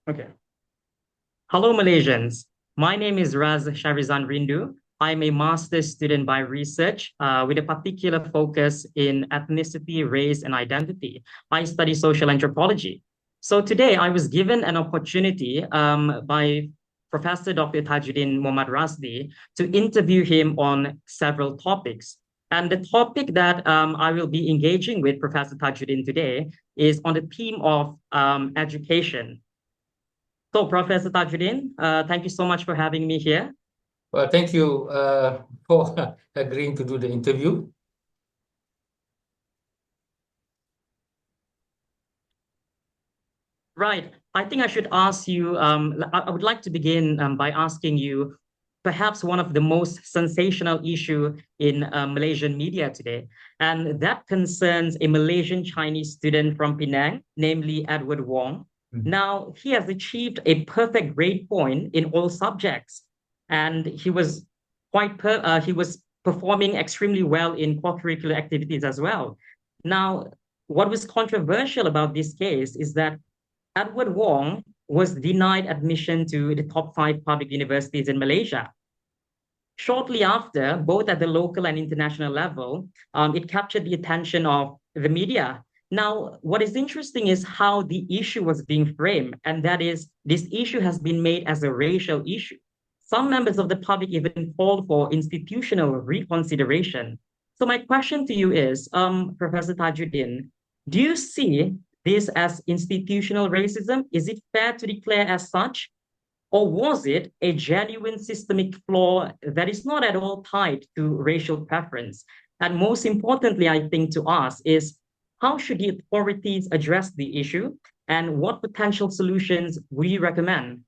Okay. Hello, Malaysians. My name is Razsyarizzand Rindu. I'm a master's student by research with a particular focus in ethnicity, race, and identity. I study social anthropology. So today I was given an opportunity by Professor Dr. Tajuddin Muhammad Rasdi to interview him on several topics. And the topic that I will be engaging with Professor Tajuddin today is on the theme of education. So, Professor Tajuddin, thank you so much for having me here. Well, thank you for agreeing to do the interview. Right. I think I should ask you, I would like to begin by asking you perhaps one of the most sensational issue in Malaysian media today, and that concerns a Malaysian Chinese student from Penang, namely Edward Wong. Now, he has achieved a perfect grade point in all subjects, and he was performing extremely well in co-curricular activities as well. Now, what was controversial about this case is that Edward Wong was denied admission to the top five public universities in Malaysia. Shortly after, both at the local and international level, it captured the attention of the media. Now, what is interesting is how the issue was being framed, and that is this issue has been made as a racial issue. Some members of the public even called for institutional reconsideration. So my question to you is, Professor Tajuddin, do you see this as institutional racism? Is it fair to declare as such? Or was it a genuine systemic flaw that is not at all tied to racial preference? And most importantly, I think to ask is how should the authorities address the issue and what potential solutions would you recommend?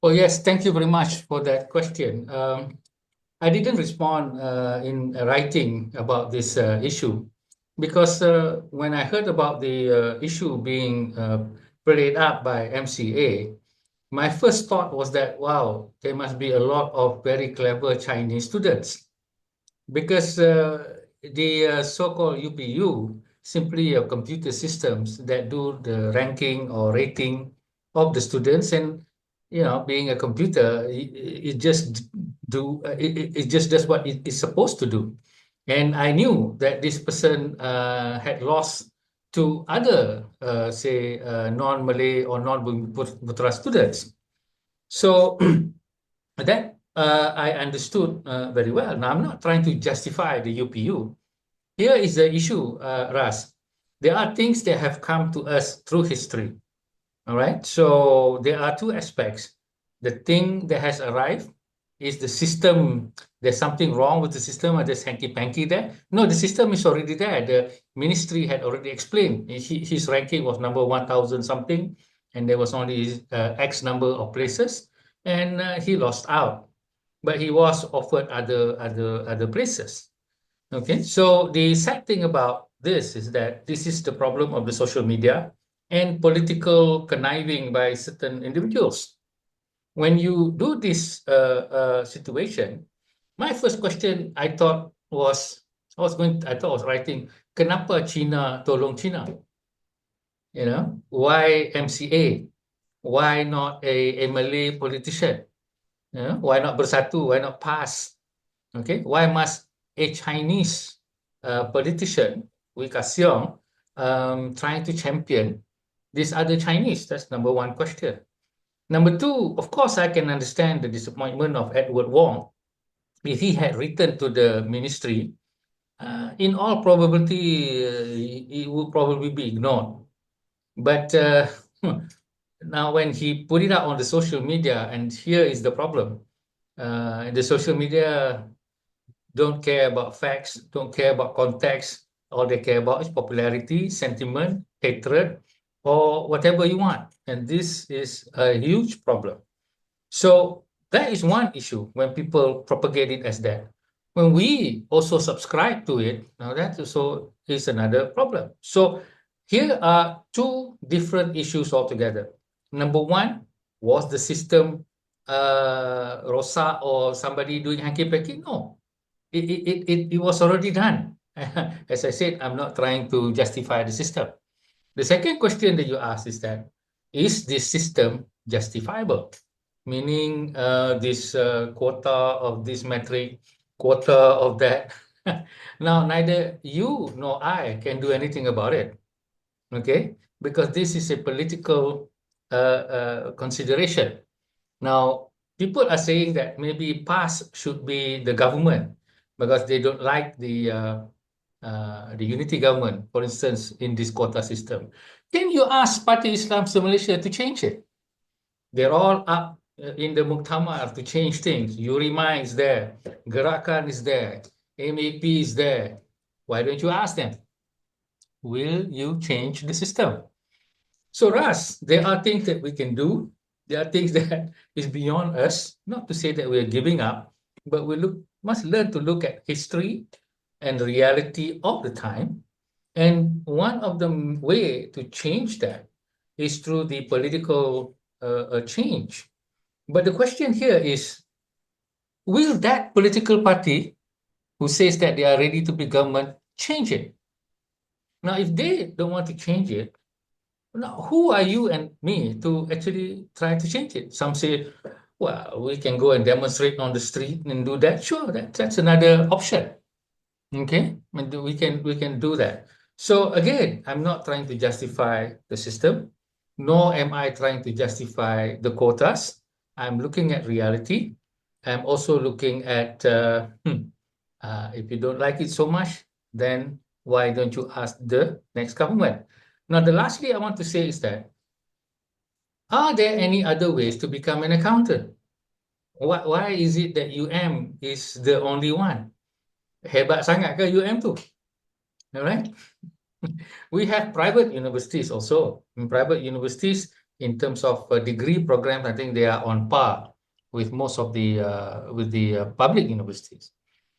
Oh, yes, thank you very much for that question. I didn't respond in writing about this issue because when I heard about the issue being played up by MCA, my first thought was that, wow, there must be a lot of very clever Chinese students because the so-called UPU simply computer systems that do the ranking or rating of the students, and being a computer, it just it just does what it is supposed to do. And I knew that this person had lost to other say non-Malay or non-Putra students. So that I understood very well. Now, I'm not trying to justify the UPU. Here is the issue, Ras. There are things that have come to us through history. All right. So there are two aspects. The thing that has arrived is the system. There's something wrong with the system, or there's hanky-panky there. No, the system is already there. The ministry had already explained. His ranking was number 1,000 something, and there was only X number of places, and he lost out. But he was offered other places. Okay, so the sad thing about this is that this is the problem of the social media and political conniving by certain individuals. When you do this situation, my first question I thought was writing, kenapa China tolong China? Why MCA? Why not a Malay politician? Why not Bersatu? Why not PAS? Okay, why must a Chinese politician, Wee Ka Siong, trying to champion these other Chinese? That's number one question. Number two, of course, I can understand the disappointment of Edward Wong. If he had written to the ministry, in all probability, it would probably be ignored. But now, when he put it out on the social media, and here is the problem: the social media don't care about facts, don't care about context. All they care about is popularity, sentiment, hatred, or whatever you want. And this is a huge problem. So that is one issue when people propagate it as that. When we also subscribe to it, now that also is another problem. So here are two different issues altogether. Number one, was the system rosak or somebody doing hanky-panky? No, it was already done. As I said, I'm not trying to justify the system. The second question that you asked is that is this system justifiable? Meaning this quota of this metric, quota of that. Now, neither you nor I can do anything about it, okay? Because this is a political consideration. Now, people are saying that maybe PAS should be the government because they don't like the unity government, for instance, in this quota system. Can you ask Parti Islam Malaysia to change it? They're all up in the Muktamar to change things. Yurima is there, Gerakan is there, MAP is there. Why don't you ask them? Will you change the system? So, Ras, there are things that we can do. There are things that is beyond us. Not to say that we are giving up, but must learn to look at history and reality of the time. And one of the way to change that is through the political change. But the question here is, will that political party who says that they are ready to be government change it? Now, if they don't want to change it, now who are you and me to actually try to change it? Some say, well, we can go and demonstrate on the street and do that. Sure, that's another option. Okay, and we can do that. So again, I'm not trying to justify the system, nor am I trying to justify the quotas. I'm looking at reality. I'm also looking at if you don't like it so much, then why don't you ask the next government? Now, the lastly I want to say is that, are there any other ways to become an accountant? Why is it that UM is the only one? Hebat sangat ke UM tu? All right. We have private universities also. In private universities, in terms of degree programs, I think they are on par with most of the public universities.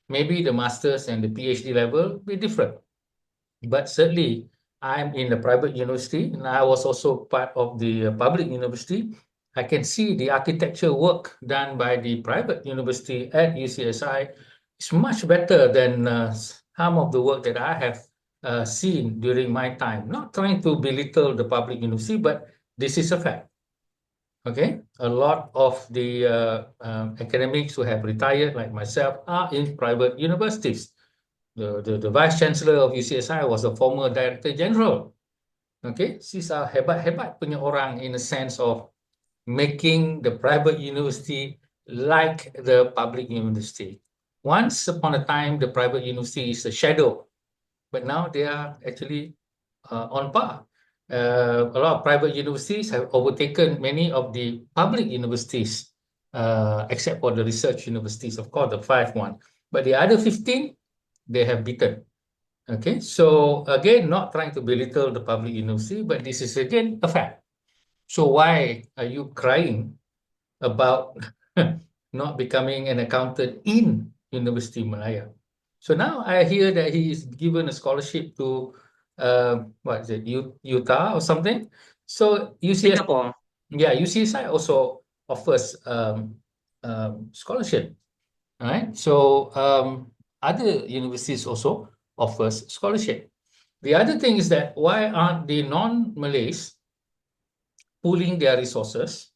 Maybe the masters and the PhD level be different, but certainly I'm in the private university and I was also part of the public university. I can see the architecture work done by the private university at UCSI is much better than some of the work that I have seen during my time. Not trying to belittle the public university, but this is a fact. Okay, a lot of the academics who have retired, like myself, are in private universities. The vice chancellor of UCSI was a former director general. Okay, these are hebat-hebat punya orang in a sense of making the private university like the public university. Once upon a time, the private university is a shadow, but now they are actually on par. A lot of private universities have overtaken many of the public universities, except for the research universities, of course, the 5 one. But the other 15, they have beaten. Okay, so again, not trying to belittle the public university, but this is again a fact. So why are you crying about not becoming an accountant in University Malaya? So now I hear that he is given a scholarship to what is it, Utah or something. So UCS, Singapore. yeah, UCSI also offers scholarship, right? So other universities also offers scholarship. The other thing is that why aren't the non-Malays pooling their resources?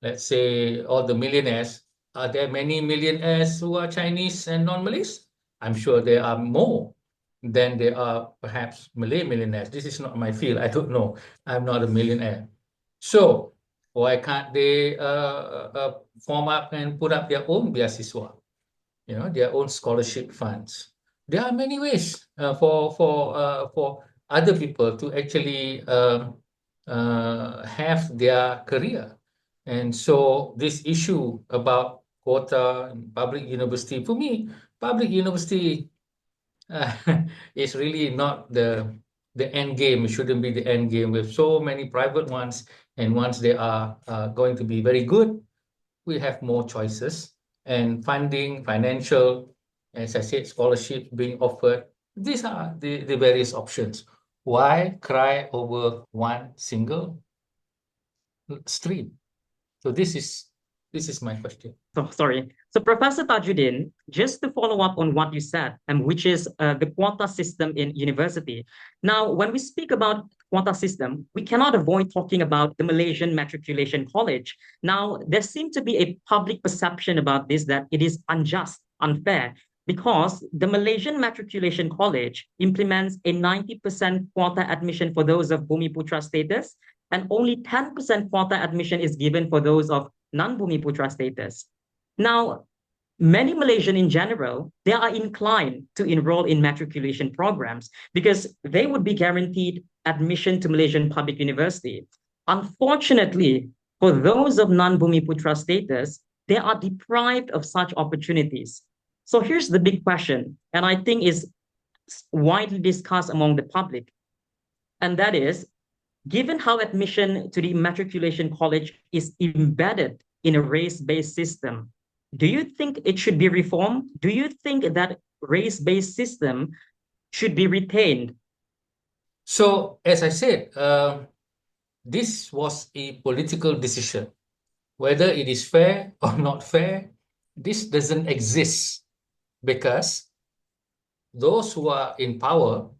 Let's say all the millionaires. Are there many millionaires who are Chinese and non-Malays? I'm sure there are more than there are perhaps Malay millionaires. This is not my field. I don't know. I'm not a millionaire. So why can't they form up and put up their own beasiswa? Their own scholarship funds. There are many ways for other people to actually have their career. And so this issue about quota in public university, for me, public university uh, is really not the end game. It shouldn't be the end game. With so many private ones, and once they are going to be very good, we have more choices and funding, financial, as I said, scholarships being offered. These are the various options. Why cry over one single stream? So this is my question. So sorry. So Professor Tajuddin, just to follow up on what you said, and which is the quota system in university. Now, when we speak about quota system, we cannot avoid talking about the Malaysian Matriculation College. Now, there seems to be a public perception about this that it is unjust, unfair, because the Malaysian Matriculation College implements a 90% quota admission for those of Bumiputra status, and only 10% quota admission is given for those of non-Bumiputra status. Now, many Malaysians in general, they are inclined to enroll in matriculation programs because they would be guaranteed admission to Malaysian public university. Unfortunately, for those of non-Bumiputra status, they are deprived of such opportunities. So here's the big question, and I think is widely discussed among the public, and that is, given how admission to the matriculation college is embedded in a race-based system, do you think it should be reformed? Do you think that race-based system should be retained? So, as I said, this was a political decision. Whether it is fair or not fair, this doesn't exist because those who are in power,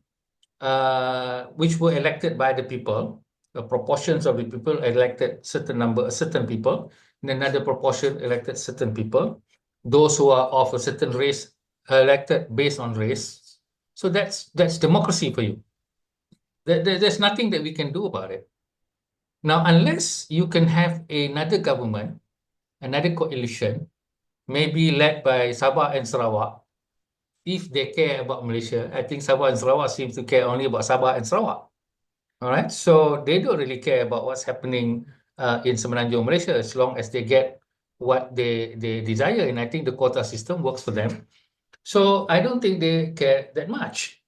which were elected by the people, the proportions of the people elected certain people, and another proportion elected certain people. Those who are of a certain race elected based on race. So that's democracy for you. There's nothing that we can do about it. Now, unless you can have another government, another coalition, maybe led by Sabah and Sarawak, if they care about Malaysia, I think Sabah and Sarawak seems to care only about Sabah and Sarawak. All right, so they don't really care about what's happening in Semenanjung Malaysia as long as they get what they desire, and I think the quota system works for them. So I don't think they care that much.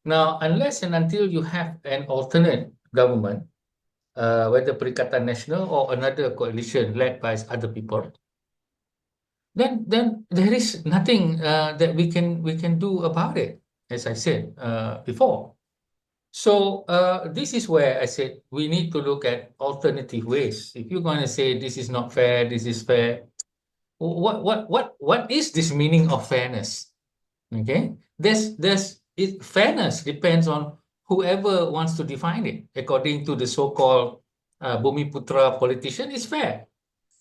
Now, unless and until you have an alternate government, whether Perikatan Nasional or another coalition led by other people, then there is nothing that we can do about it, as I said before. So this is where I said we need to look at alternative ways. If you're going to say this is not fair, this is fair, what is this meaning of fairness? Okay, fairness depends on whoever wants to define it. According to the so-called Bumiputra politician, it's fair.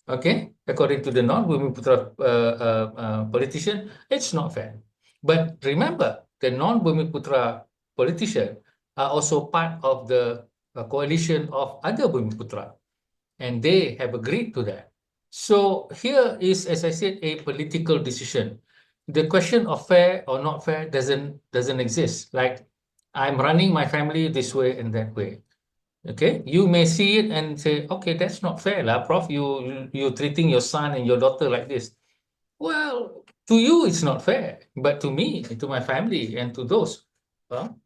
Okay, according to the non-Bumiputra politician, it's not fair. But remember, the non-Bumiputra politician are also part of the coalition of other Bumiputra, and they have agreed to that. So here is, as I said, a political decision. The question of fair or not fair doesn't exist. Like, I'm running my family this way and that way. Okay, you may see it and say, okay, that's not fair, lah, Prof. You're treating your son and your daughter like this. Well, to you it's not fair, but to me, to my family, and to those, well,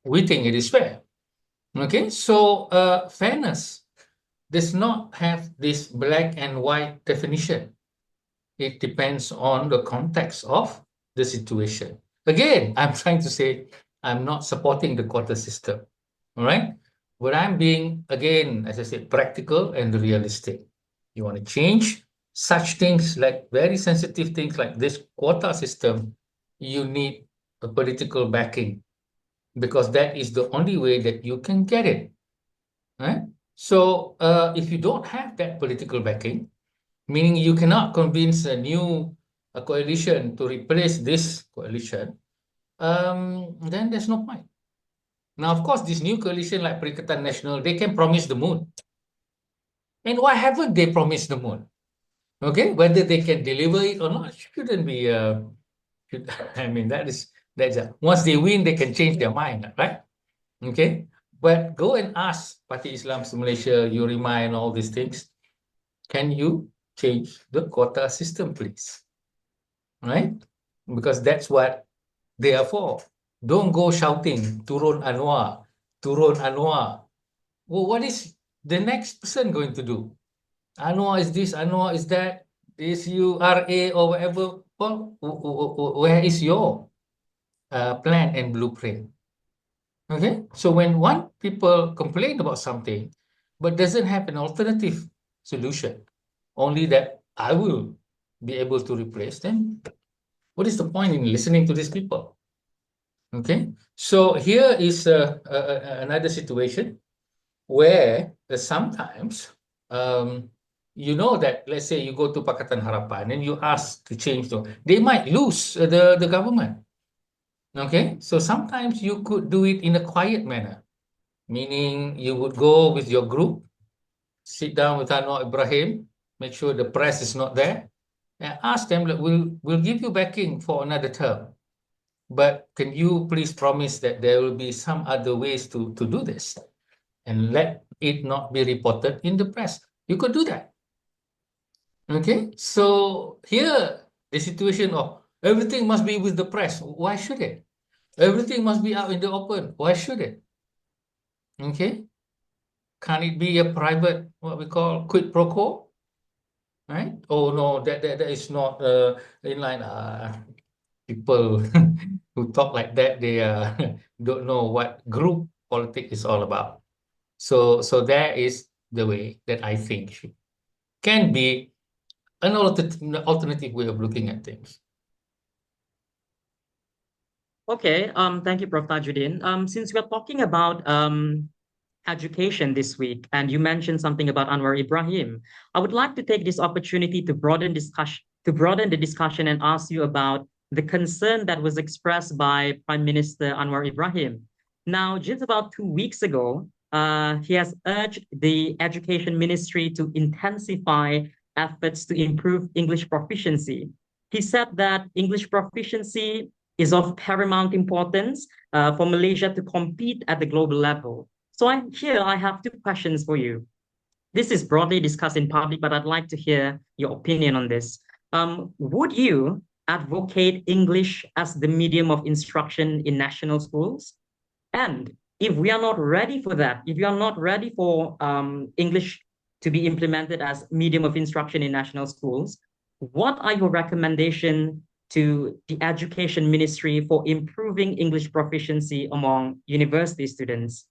we think it is fair. Okay, so fairness does not have this black and white definition. It depends on the context of the situation. Again, I'm trying to say I'm not supporting the quota system. All right. But I'm being, again, as I said, practical and realistic. You want to change such things, like very sensitive things like this quota system, you need a political backing, because that is the only way that you can get it. Right? So if you don't have that political backing, meaning you cannot convince a new coalition to replace this coalition, then there's no point. Now, of course, this new coalition like Perikatan Nasional, they can promise the moon. And why haven't they promised the moon? Okay, whether they can deliver it or not shouldn't be. I mean, that's once they win, they can change their mind, right? Okay, but go and ask Parti Islam Malaysia, Urima, and all these things. Can you change the quota system, please? Right? Because that's what they are for. Don't go shouting, Turun Anwar, Turun Anwar. Well, what is the next person going to do? Anwar is this, Anwar is that, is URA or whatever. Well, where is your plan and blueprint? Okay, so when one people complain about something, but doesn't have an alternative solution, only that I will be able to replace them, what is the point in listening to these people? Okay, so here is another situation where sometimes you know that, let's say you go to Pakatan Harapan and you ask to change, they might lose the government. Okay, so sometimes you could do it in a quiet manner, meaning you would go with your group, sit down with Anwar Ibrahim, make sure the press is not there, and ask them, like, we'll give you backing for another term, but can you please promise that there will be some other ways to do this and let it not be reported in the press? You could do that. Okay, so here the situation of everything must be with the press. Why should it? Everything must be out in the open. Why should it? Okay, can't it be a private, what we call quid pro quo? Right? Oh no, that is not in line. People who talk like that, they don't know what group politics is all about. So there is the way that I think can be an alternative way of looking at things. Okay, thank you, Prof. Tajuddin. Since we're talking about education this week, and you mentioned something about Anwar Ibrahim, I would like to take this opportunity to broaden the discussion and ask you about the concern that was expressed by Prime Minister Anwar Ibrahim. Now, just about 2 weeks ago, he has urged the Education Ministry to intensify efforts to improve English proficiency. He said that English proficiency is of paramount importance for Malaysia to compete at the global level. So I have two questions for you. This is broadly discussed in public, but I'd like to hear your opinion on this. Would you advocate English as the medium of instruction in national schools? And if we are not ready for that, if you are not ready for English to be implemented as medium of instruction in national schools, what are your recommendations to the Education Ministry for improving English proficiency among university students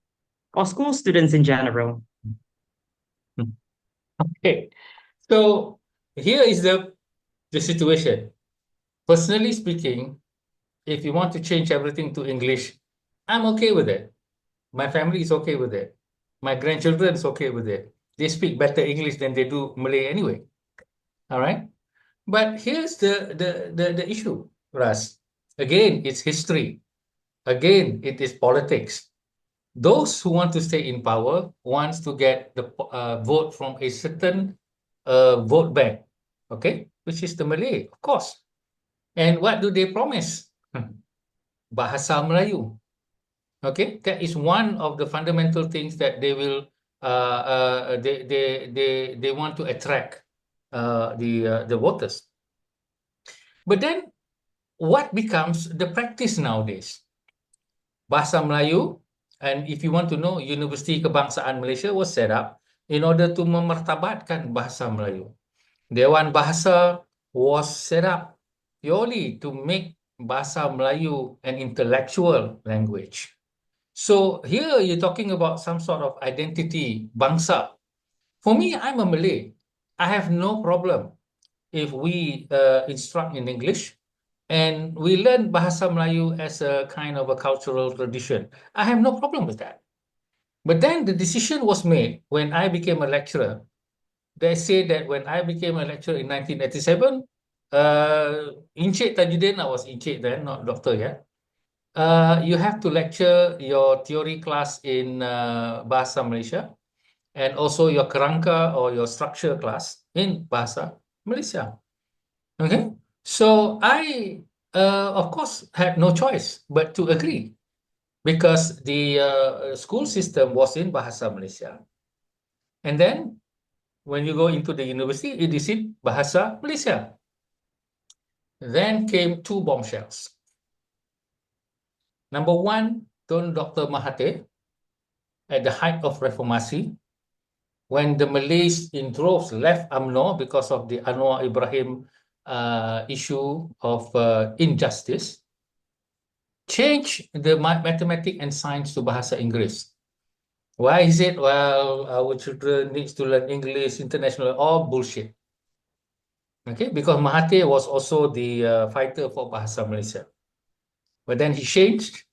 or school students in general? Okay, so here is the situation. Personally speaking, if you want to change everything to English, I'm okay with it. My family is okay with it. My grandchildren is okay with it. They speak better English than they do Malay anyway. All right. But here's the issue, Ras. Again, it's history. Again, it is politics. Those who want to stay in power wants to get the vote from a certain vote bank, okay, which is the Malay, of course. And what do they promise? Bahasa Melayu. Okay, that is one of the fundamental things that they will they want to attract the voters. But then what becomes the practice nowadays? Bahasa Melayu, and if you want to know, Universiti Kebangsaan Malaysia was set up in order to memertabatkan bahasa Melayu. Dewan Bahasa was set up purely to make bahasa Melayu an intellectual language. So here you're talking about some sort of identity bangsa. For me, I'm a Malay. I have no problem if we instruct in English and we learn Bahasa Melayu as a kind of a cultural tradition. I have no problem with that. But then the decision was made when I became a lecturer. They say that when I became a lecturer in 1987, Encik Tajuddin, I was Encik then, not doctor yet. You have to lecture your theory class in Bahasa Malaysia and also your kerangka or your structure class in Bahasa Malaysia. Okay, so I, of course, had no choice but to agree because the school system was in Bahasa Malaysia. And then when you go into the university, it is in Bahasa Malaysia. Then came two bombshells. Number one, Tun Dr. Mahathir, at the height of Reformasi, when the Malays in droves left UMNO because of the Anwar Ibrahim issue of injustice, changed the mathematics and science to Bahasa Inggeris. Why is it? Well, our children needs to learn English, international, all bullshit. Okay, because Mahathir was also the fighter for Bahasa Malaysia. But then he changed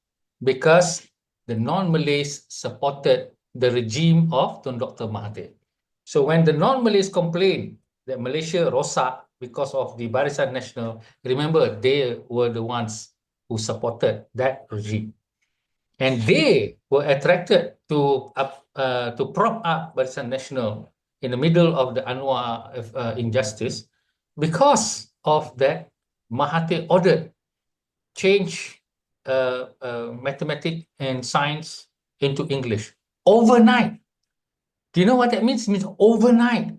because the non-Malays supported the regime of Tun Dr. Mahathir. So when the non-Malays complained that Malaysia rosak because of the Barisan Nasional, remember, they were the ones who supported that regime. And they were attracted to prop up Barisan Nasional in the middle of the Anwar injustice. Because of that, Mahathir ordered change mathematics and science into English overnight. Do you know what that means? It means overnight.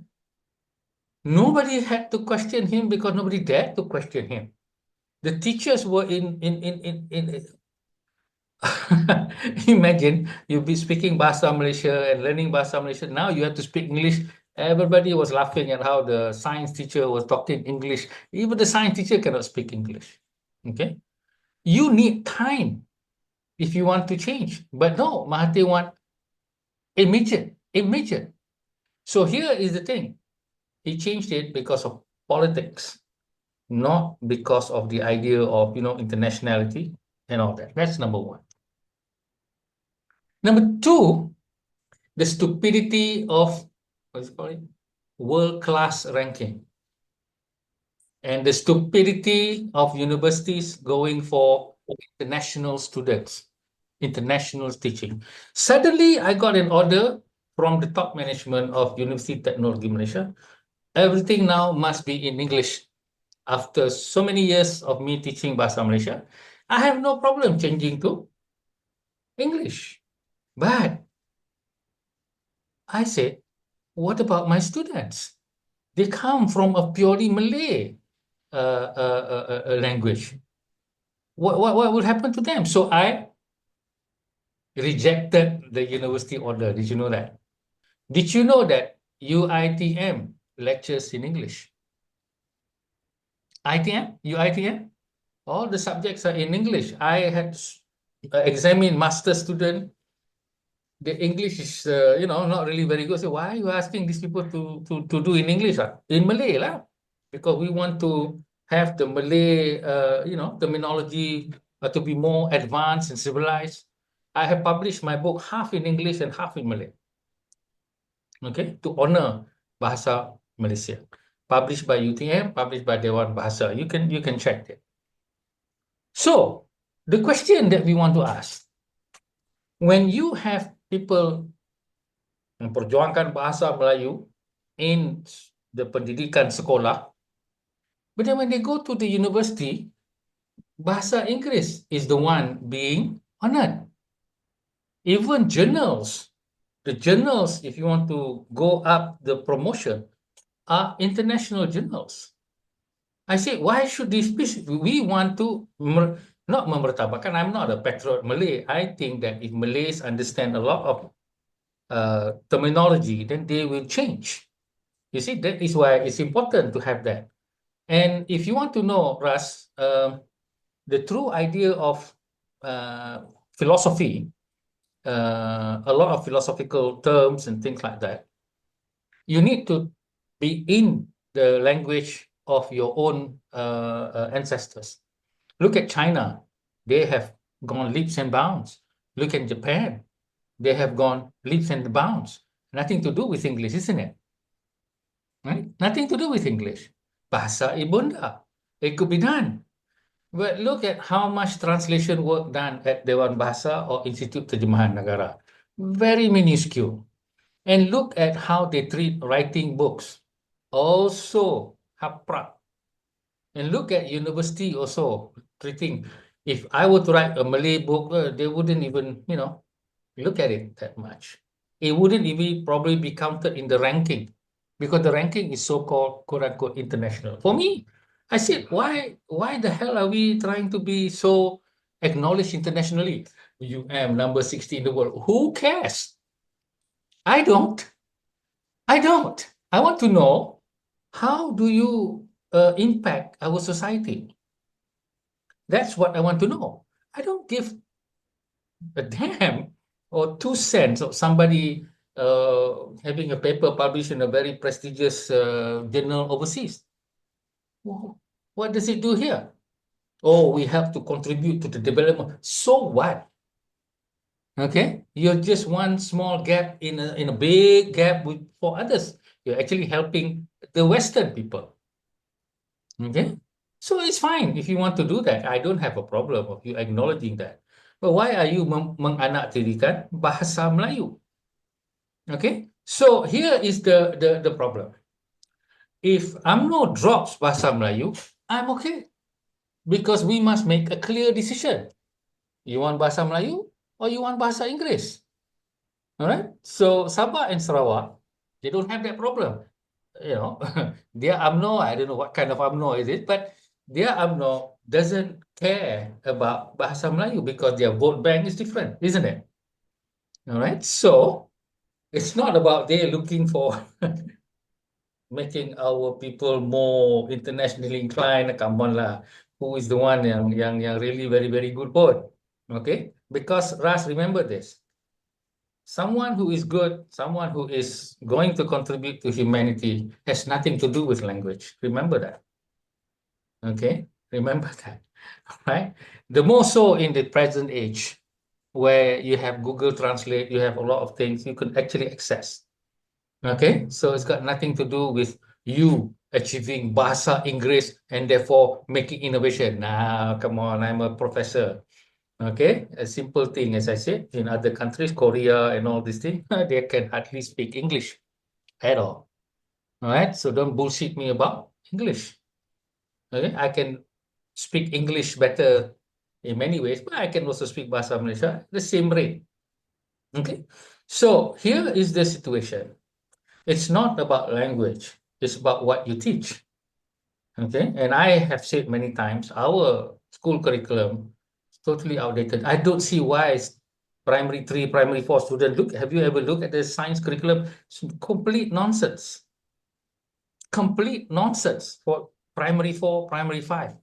Nobody had to question him because nobody dared to question him. The teachers were in imagine you be speaking Bahasa Malaysia and learning Bahasa Malaysia. Now you have to speak English. Everybody was laughing at how the science teacher was talking English. Even the science teacher cannot speak English. Okay, you need time if you want to change. But no, Mahathir want immediate. So here is the thing. He changed it because of politics, not because of the idea of, internationality and all that. That's number one. Number two, the stupidity of, what's it called? World-class ranking. And the stupidity of universities going for international students, international teaching. Suddenly, I got an order from the top management of University Technology Malaysia. Everything now must be in English. After so many years of me teaching Bahasa Malaysia, I have no problem changing to English. But I said, what about my students? They come from a purely Malay language. What will happen to them? So I rejected the university order. Did you know that? Did you know that UITM lectures in English? UITM, all the subjects are in English. I had examined master student. The English is, not really very good. So why are you asking these people to do in English? In Malay lah, because we want to have the Malay, terminology to be more advanced and civilized. I have published my book half in English and half in Malay. Okay, to honor Bahasa Malaysia. Published by UTM, published by Dewan Bahasa. You can check it. So the question that we want to ask, when you have people memperjuangkan bahasa Melayu in the pendidikan sekolah, but then when they go to the university, bahasa Inggeris is the one being honored. Even journals, the journals, if you want to go up the promotion, are international journals. I say, why should this be? We want to not memertabakan. I'm not a patriot Malay. I think that if Malays understand a lot of terminology, then they will change. You see, that is why it's important to have that. And if you want to know, Ras, the true idea of philosophy, a lot of philosophical terms and things like that, you need to be in the language of your own ancestors. Look at China. They have gone leaps and bounds. Look at Japan. They have gone leaps and bounds. Nothing to do with English, isn't it? Right? Nothing to do with English. Bahasa Ibunda. It could be done. But look at how much translation work done at Dewan Bahasa or Institute Terjemahan Negara. Very minuscule. And look at how they treat writing books. Also haprak. And look at university also treating. If I were to write a Malay book, they wouldn't even, look at it that much. It wouldn't even probably be counted in the ranking because the ranking is so-called quote-unquote international. For me, I said, why the hell are we trying to be so acknowledged internationally? You am number 60 in the world. Who cares? I don't. I want to know, how do you impact our society? That's what I want to know. I don't give a damn or 2 cents of somebody having a paper published in a very prestigious journal overseas. What does it do here? Oh, we have to contribute to the development. So what? Okay, you're just one small gap in a big gap for others. You're actually helping the Western people. Okay, so it's fine if you want to do that. I don't have a problem of you acknowledging that. But why are you menganaktirikan bahasa Melayu? Okay, so here is the problem. If UMNO drops bahasa Melayu, I'm okay because we must make a clear decision. You want bahasa Melayu or you want bahasa Inggeris? All right. So Sabah and Sarawak, they don't have that problem. You know, their UMNO, I don't know what kind of UMNO is it, but their UMNO doesn't care about bahasa Melayu because their vote bank is different, isn't it? All right. So it's not about they're looking for making our people more internationally inclined. Come on lah, who is the one yang really very very good pun? Okay, because Ras, remember this: someone who is good, someone who is going to contribute to humanity, has nothing to do with language. Remember that. Okay, remember that. Right? The more so in the present age, where you have Google Translate, you have a lot of things you can actually access. Okay, so it's got nothing to do with you achieving bahasa Inggris and therefore making innovation. Nah, come on, I'm a professor. Okay, a simple thing, as I said, in other countries, Korea and all these things, they can hardly speak English at all. All right, so don't bullshit me about English. Okay, I can speak English better in many ways, but I can also speak Bahasa Malaysia the same rate. Okay, so here is the situation. It's not about language, it's about what you teach. Okay, and I have said many times, our school curriculum is totally outdated. I don't see why primary 3, primary 4 students look. Have you ever looked at the science curriculum? It's complete nonsense. Complete nonsense for primary 4, primary 5.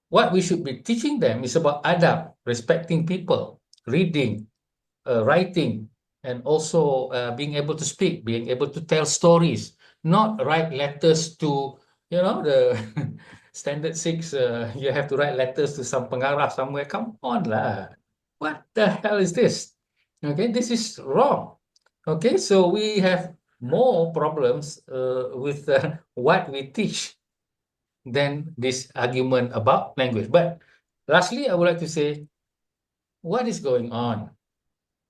What we should be teaching them is about adab, respecting people, reading, writing, and also being able to speak, being able to tell stories, not write letters to, the standard 6, you have to write letters to some pengarah somewhere. Come on lah. What the hell is this? Okay, this is wrong. Okay, so we have more problems with what we teach than this argument about language. But lastly, I would like to say, what is going on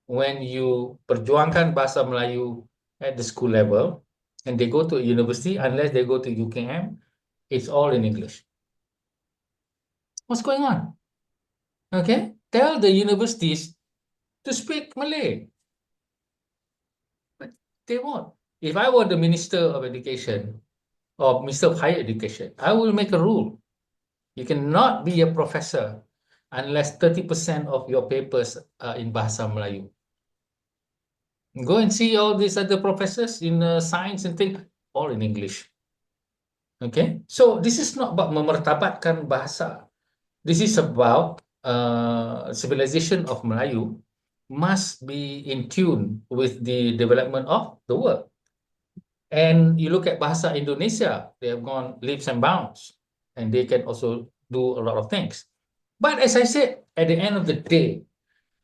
when you perjuangkan bahasa Melayu at the school level and they go to a university, unless they go to UKM, it's all in English. What's going on? Okay, tell the universities to speak Malay. But they won't. If I were the Minister of Education or Minister of Higher Education, I will make a rule. You cannot be a professor unless 30% of your papers are in Bahasa Melayu. Go and see all these other professors in science and things, all in English. Okay, so this is not about memertabatkan bahasa. This is about civilization of Melayu must be in tune with the development of the world. And you look at bahasa Indonesia, they have gone leaps and bounds, and they can also do a lot of things. But as I said, at the end of the day,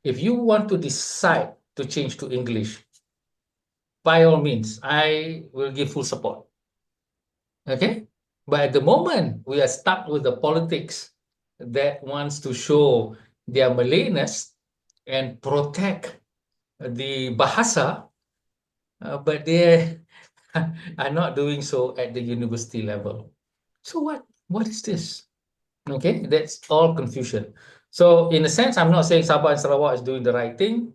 if you want to decide to change to English, by all means, I will give full support. Okay? But at the moment, we are stuck with the politics that wants to show their Malayness and protect the bahasa, but they are not doing so at the university level. So what is this? Okay, that's all confusion. So in a sense, I'm not saying Sabah and Sarawak is doing the right thing.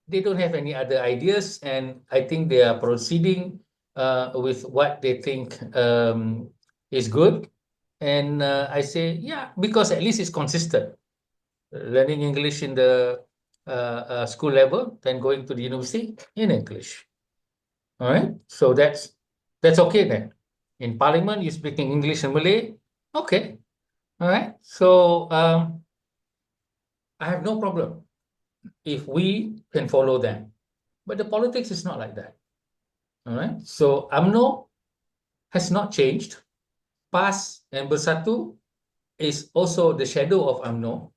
They don't have any other ideas, and I think they are proceeding with what they think is good. And I say, yeah, because at least it's consistent. Learning English in the school level, then going to the university in English. All right, so that's okay then. In Parliament, you're speaking English and Malay. Okay, all right. So I have no problem if we can follow them. But the politics is not like that. All right. So UMNO has not changed. PAS and Bersatu is also the shadow of UMNO.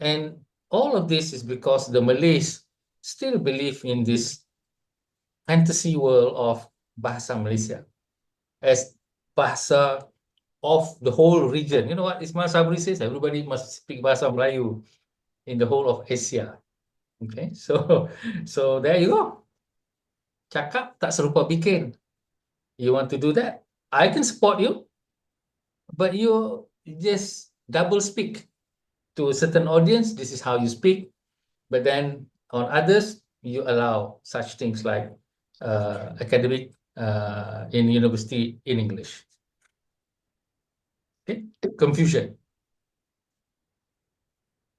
And all of this is because the Malays still believe in this fantasy world of Bahasa Malaysia as Bahasa of the whole region. You know what Ismail Sabri says? Everybody must speak Bahasa Melayu in the whole of Asia. Okay, so there you go. Cakap tak serupa bikin. You want to do that? I can support you, but you just double speak to a certain audience. This is how you speak, but then on others, you allow such things like academic in university in English. Okay, confusion.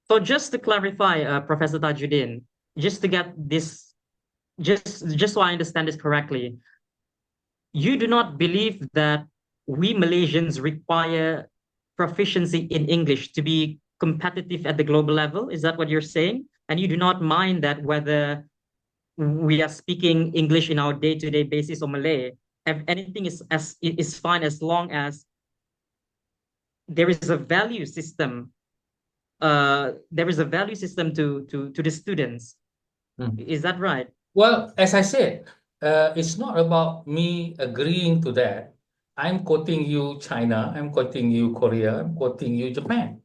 So just to clarify, Professor Tajuddin, just to get this, just so I understand this correctly, you do not believe that we Malaysians require proficiency in English to be competitive at the global level? Is that what you're saying? And you do not mind that whether we are speaking English in our day-to-day basis or Malay, anything is fine as long as there is a value system. There is a value system to the students. Is that right? Well, as I said, it's not about me agreeing to that. I'm quoting you China, I'm quoting you Korea, I'm quoting you Japan.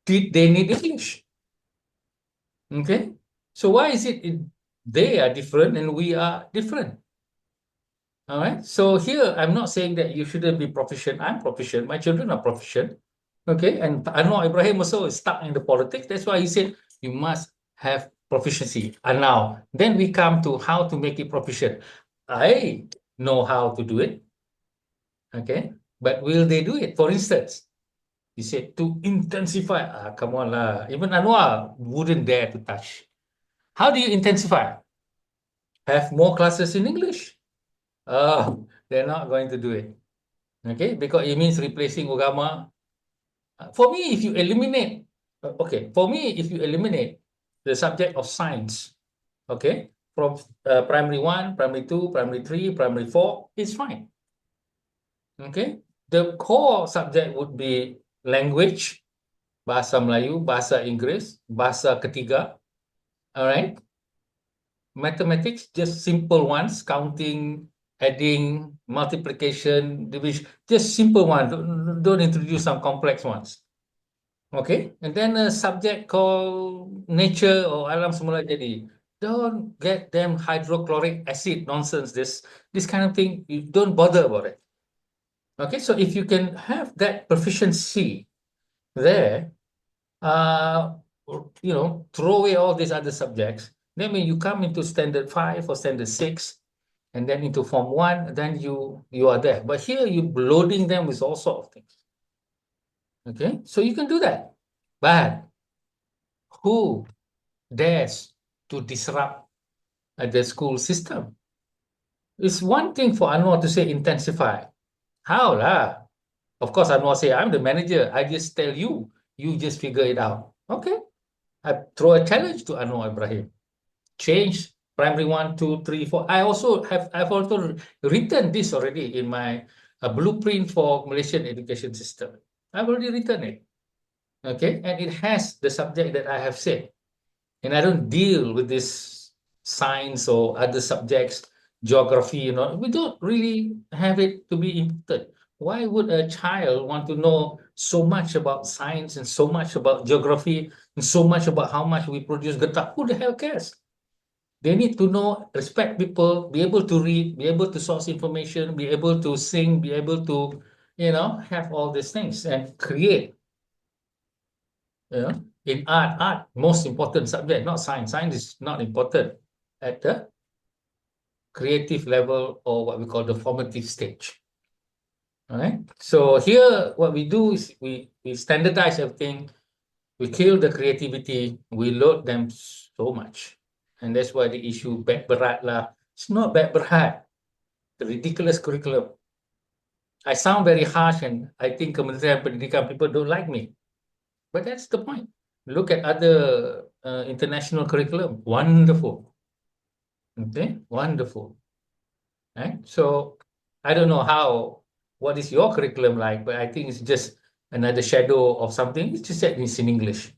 Did they need English? Okay, so why is they are different and we are different? All right, so here I'm not saying that you shouldn't be proficient. I'm proficient, my children are proficient. Okay, and Anwar Ibrahim also is stuck in the politics. That's why he said you must have proficiency. And now, then we come to how to make it proficient. I know how to do it. Okay, but will they do it? For instance, he said to intensify. Come on lah. Even Anwar wouldn't dare to touch. How do you intensify? Have more classes in English. They're not going to do it. Okay, because it means replacing Ogama. For me, if you eliminate, for me, if you eliminate the subject of science, okay, from primary 1, primary 2, primary 3, primary 4, it's fine. Okay, the core subject would be language, bahasa Melayu, bahasa Inggeris, bahasa ketiga, all right? Mathematics, just simple ones, counting, adding, multiplication, division, just simple ones. Don't introduce some complex ones. Okay, and then a subject called nature or alam semula jadi. Don't get them hydrochloric acid nonsense. This kind of thing, you don't bother about it. Okay, so if you can have that proficiency there, throw away all these other subjects. Then when you come into standard 5 or standard 6, and then into form 1, then you are there. But here you're loading them with all sorts of things. Okay, so you can do that. But who dares to disrupt the school system? It's one thing for Anwar to say intensify. How lah? Of course, Anwar say, I'm the manager. I just tell you, you just figure it out. Okay. I throw a challenge to Anwar Ibrahim. Change primary 1, 2, 3, 4. I've also written this already in my blueprint for Malaysian education system. I've already written it. Okay. And it has the subject that I have said. And I don't deal with this science or other subjects, geography, we don't really have it to be important. Why would a child want to know so much about science and so much about geography and so much about how much we produce getak? Who the hell cares? They need to know, respect people, be able to read, be able to source information, be able to sing, be able to, have all these things and create. In art, most important subject, not science. Science is not important at the creative level or what we call the formative stage. All right. So here, what we do is we standardize everything. We kill the creativity. We load them so much, and that's why the issue bad berat lah. It's not bad berat. The ridiculous curriculum. I sound very harsh, and I think Kementerian Pendidikan people don't like me, but that's the point. Look at other international curriculum. Wonderful. Okay, wonderful. Right? So I don't know what is your curriculum like, but I think it's just another shadow of something. It's just that it's in English.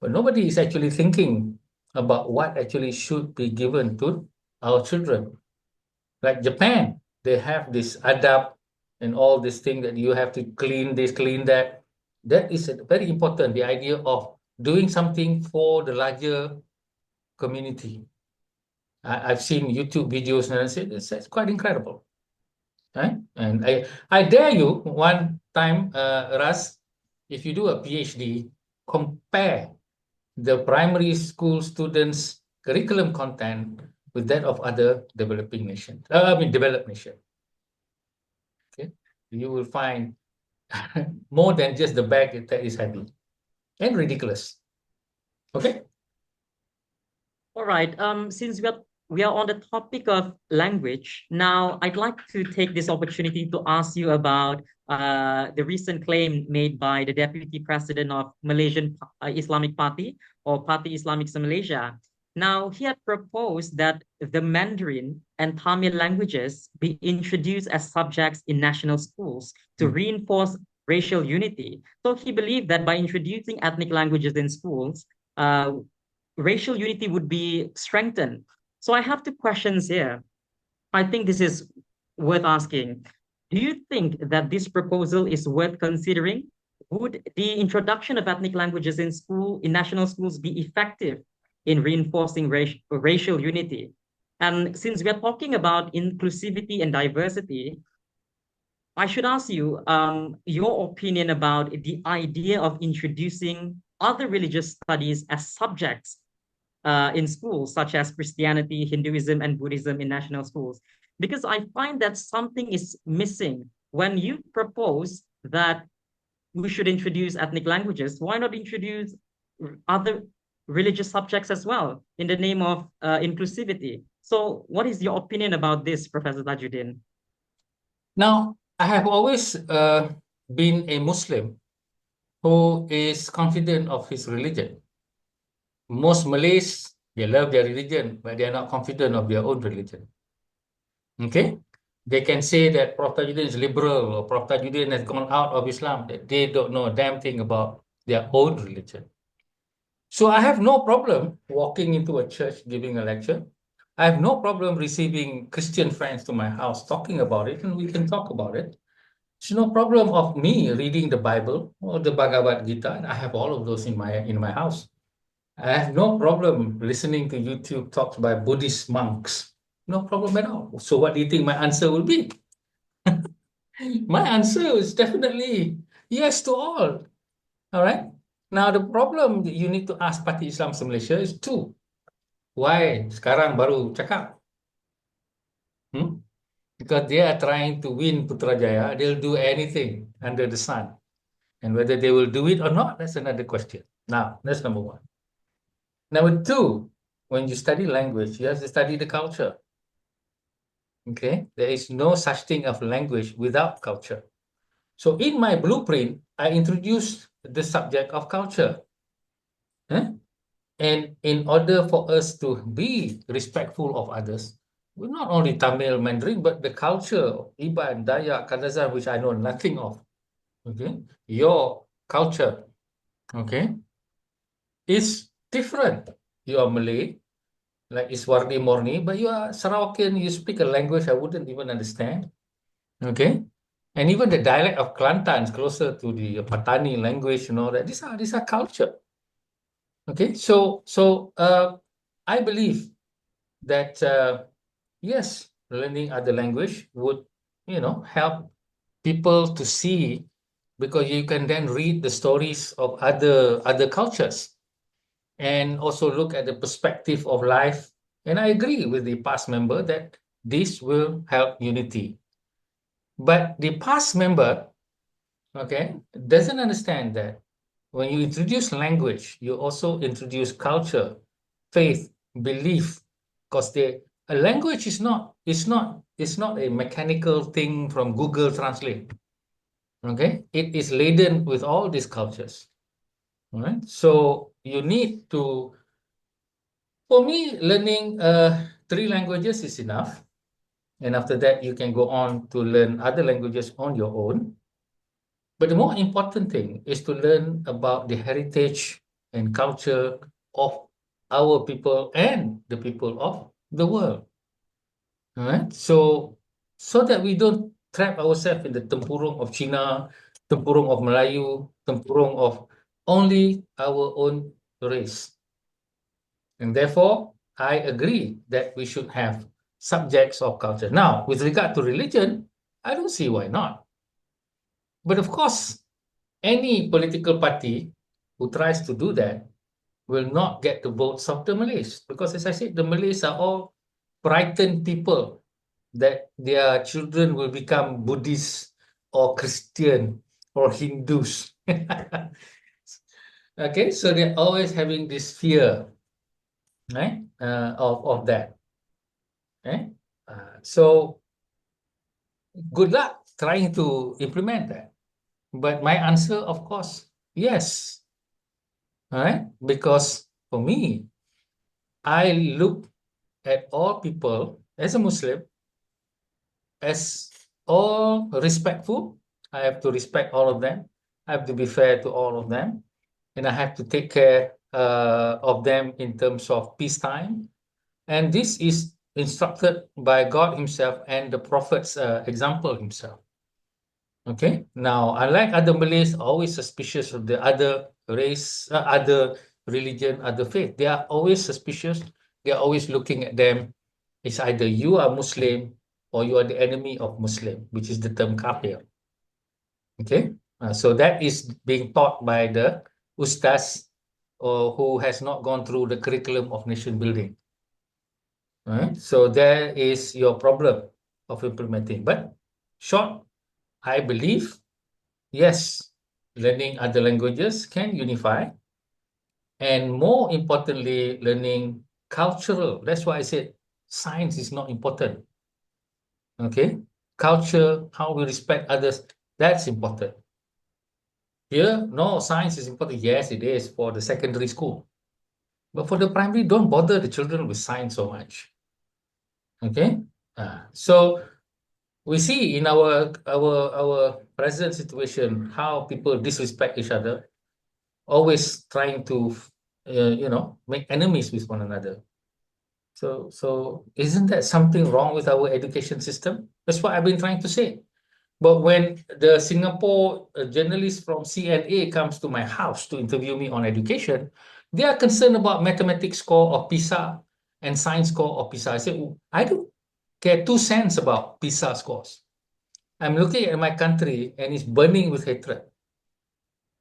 but nobody is actually thinking about what actually should be given to our children. Like Japan, they have this adab and all this thing that you have to clean this, clean that. That is very important, the idea of doing something for the larger community. I've seen YouTube videos and I said, it's quite incredible. Right? And I dare you one time, Ras, if you do a PhD, compare the primary school students' curriculum content with that of other developing nations. Developed nations. Okay, you will find more than just the bag that is heavy and ridiculous. Okay. All right. Since we are on the topic of language, now I'd like to take this opportunity to ask you about the recent claim made by the Deputy President of Malaysian Islamic Party or Party Islamics Malaysia. Now, he had proposed that the Mandarin and Tamil languages be introduced as subjects in national schools to reinforce racial unity. So he believed that by introducing ethnic languages in schools, racial unity would be strengthened. So I have two questions here. I think this is worth asking. Do you think that this proposal is worth considering? Would the introduction of ethnic languages in national schools be effective in reinforcing racial unity? And since we are talking about inclusivity and diversity, I should ask you your opinion about the idea of introducing other religious studies as subjects in schools, such as Christianity, Hinduism, and Buddhism in national schools. Because I find that something is missing. When you propose that we should introduce ethnic languages, why not introduce other religious subjects as well in the name of inclusivity? So what is your opinion about this, Professor Tajuddin? Now, I have always been a Muslim who is confident of his religion. Most Malays, they love their religion, but they are not confident of their own religion. Okay? They can say that Prof. Tajuddin is liberal or Prof. Tajuddin has gone out of Islam, that they don't know a damn thing about their own religion. So I have no problem walking into a church giving a lecture. I have no problem receiving Christian friends to my house talking about it, and we can talk about it. It's no problem of me reading the Bible or the Bhagavad Gita, and I have all of those in my house. I have no problem listening to YouTube talks by Buddhist monks. No problem at all. So what do you think my answer will be? My answer is definitely yes to all. All right. Now the problem that you need to ask Parti Islam Malaysia is two. Why sekarang baru cakap? Because they are trying to win Putrajaya, they'll do anything under the sun. And whether they will do it or not, that's another question. Now, that's number one. Number two, when you study language, you have to study the culture. Okay? There is no such thing of language without culture. So in my blueprint, I introduced the subject of culture. And in order for us to be respectful of others, we're not only Tamil Mandarin, but the culture of Iban, Dayak, Kadazan, which I know nothing of. Okay? Your culture, okay, is different. You are Malay, like Iswardi Morni, but you are Sarawakian, you speak a language I wouldn't even understand. Okay? And even the dialect of Kelantan is closer to the Patani language, you know, that these are culture. Okay, so I believe that yes, learning other language would, help people to see, because you can then read the stories of other cultures and also look at the perspective of life. And I agree with the past member that this will help unity. But the past member, okay, doesn't understand that when you introduce language, you also introduce culture, faith, belief, because a language is not a mechanical thing from Google Translate. Okay, it is laden with all these cultures. All right, so you need to. For me, learning 3 languages is enough, and after that, you can go on to learn other languages on your own. But the more important thing is to learn about the heritage and culture of our people and the people of the world. All right. So that we don't trap ourselves in the tempurung of China, tempurung of Melayu, tempurung of only our own race. And therefore, I agree that we should have subjects of culture. Now, with regard to religion, I don't see why not. But of course, any political party who tries to do that will not get the votes of the Malays. Because as I said, the Malays are all frightened people that their children will become Buddhist or Christian or Hindus. Okay, so they're always having this fear, right, of that. Okay? So good luck trying to implement that. But my answer, of course, yes. All right, because for me, I look at all people as a Muslim as all respectful. I have to respect all of them. I have to be fair to all of them. And I have to take care of them in terms of peacetime. And this is instructed by God himself and the prophet's example himself. Okay, now unlike other Malays, always suspicious of the other race, other religion, other faith. They are always suspicious. They are always looking at them. It's either you are Muslim or you are the enemy of Muslim, which is the term kafir. Okay, so that is being taught by the ustaz or who has not gone through the curriculum of nation building. Right? So there is your problem of implementing. But short, I believe, yes, learning other languages can unify. And more importantly, learning cultural. That's why I said science is not important. Okay? Culture, how we respect others, that's important. Here, no, science is important. Yes, it is for the secondary school. But for the primary, don't bother the children with science so much. Okay? So we see in our present situation how people disrespect each other, always trying to make enemies with one another. So isn't that something wrong with our education system? That's what I've been trying to say. But when the Singapore journalist from CNA comes to my house to interview me on education, they are concerned about mathematics score of PISA and science score of PISA. I say, I don't care 2 cents about PISA scores. I'm looking at my country and it's burning with hatred.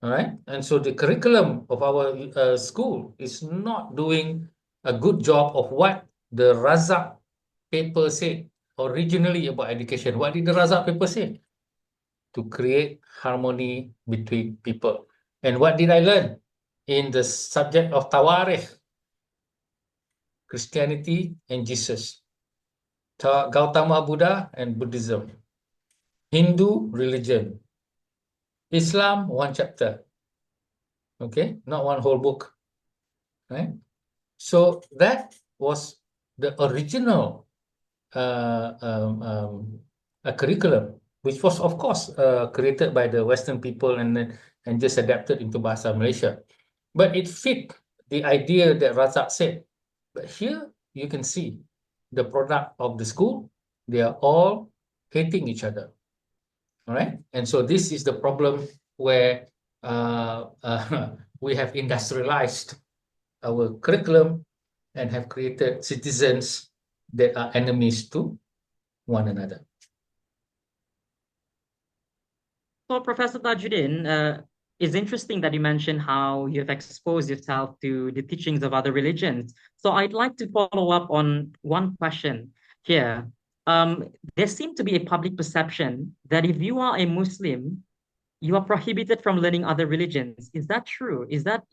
All right. And so the curriculum of our school is not doing a good job of what the Razak paper said originally about education. What did the Razak paper say? To create harmony between people. And what did I learn in the subject of Tawarikh? Christianity and Jesus. Gautama Buddha and Buddhism. Hindu religion. Islam, one chapter. Okay, not one whole book. Right? So that was the original curriculum, which was, of course, created by the Western people and just adapted into Bahasa Malaysia. But it fit the idea that Razak said. But here you can see the product of the school. They are all hating each other. All right. And so this is the problem where we have industrialized our curriculum and have created citizens that are enemies to one another. So, Professor Tajuddin, it's interesting that you mentioned how you've exposed yourself to the teachings of other religions. So, I'd like to follow up on one question here. There seems to be a public perception that if you are a Muslim, you are prohibited from learning other religions. Is that true? Is that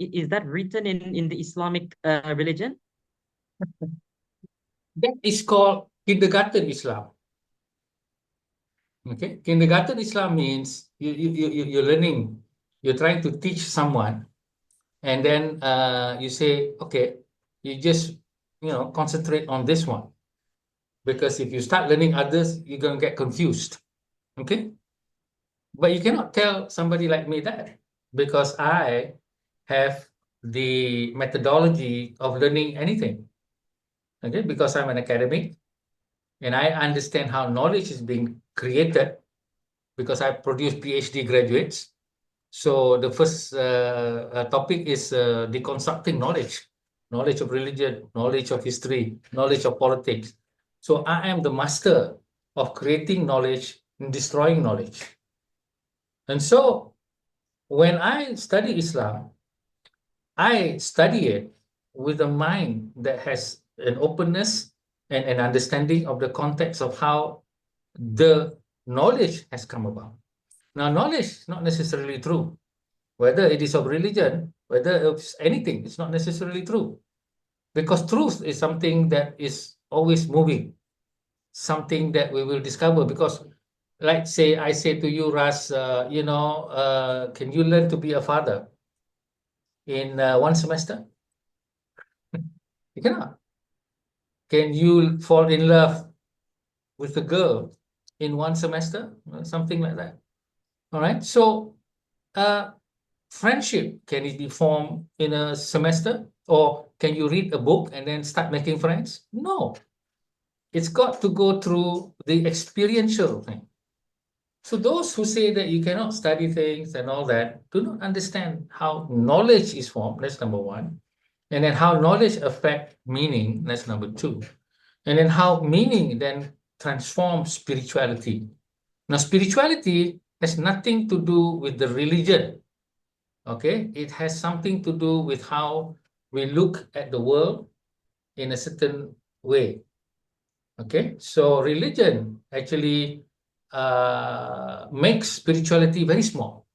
written in the Islamic religion? That is called kindergarten Islam. Okay, kindergarten Islam means you're learning, you're trying to teach someone, and then you say, okay, you just concentrate on this one, because if you start learning others, you're gonna get confused. Okay, but you cannot tell somebody like me that, because I have the methodology of learning anything. Okay, because I'm an academic and I understand how knowledge is being created because I produce PhD graduates. So the first topic is deconstructing knowledge, knowledge of religion, knowledge of history, knowledge of politics. So I am the master of creating knowledge and destroying knowledge. And so when I study Islam, I study it with a mind that has an openness and an understanding of the context of how the knowledge has come about. Now, knowledge is not necessarily true. Whether it is of religion, whether it's anything, it's not necessarily true. Because truth is something that is always moving, something that we will discover. Because, like, say, I say to you, Ras, can you learn to be a father in one semester? You cannot. Can you fall in love with a girl in one semester? Something like that. All right. So, friendship, can it be formed in a semester? Or can you read a book and then start making friends? No. It's got to go through the experiential thing. So those who say that you cannot study things and all that do not understand how knowledge is formed. That's number one. And then how knowledge affect meaning. That's number two. And then how meaning then transforms spirituality. Now, spirituality has nothing to do with the religion. Okay, it has something to do with how we look at the world in a certain way. Okay, so religion actually makes spirituality very small,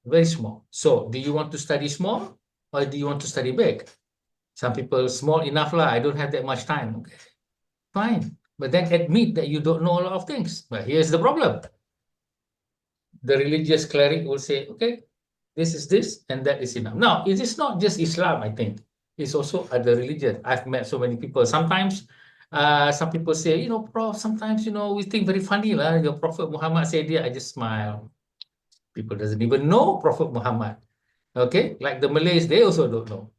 very small. So, do you want to study small or do you want to study big? Some people, small enough lah, I don't have that much time. Okay, fine. But then admit that you don't know a lot of things. But here's the problem. The religious cleric will say, okay, this is this, and that is enough. Now, it is not just Islam, I think. It's also other religions. I've met so many people. Sometimes, some people say, Prof, sometimes, we think very funny, lah. Your Prophet Muhammad said it, I just smile. People doesn't even know Prophet Muhammad. Okay, like the Malays, they also don't know.